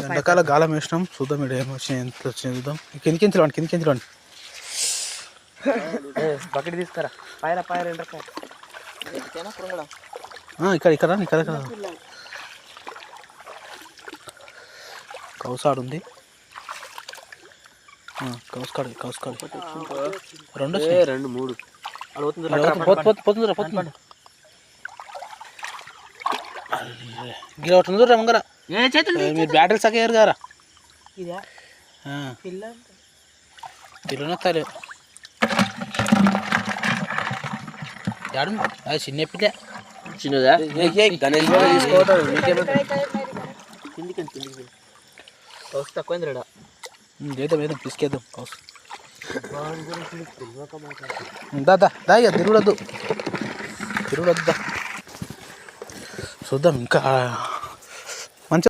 ఎండాకాల గాలం వేసినాం. చూద్దాం ఇక్కడ ఏం వచ్చినాయి, ఎంత వచ్చినాయి చూద్దాం. కిందికి రండి. బకెట్ తీసుకురా. పాయర ఎండ్రకాయ ఇక్కడ కౌసాడు ఉంది. కౌస్కాడు రెండు మూడు పోతుందిరా. గిరవుతుంది ముంగర. మీరు బ్యాటరీలు సగయ్యారు గారా తిరునత్తాలే యాడు అది చిన్న పిల్ల చిన్నదా కౌసు తక్కువైందిరా. వేద్దాం తీసుకేద్దాం కౌసు. దా ఇక తిరుగుడద్దు చూద్దాం. ఇంకా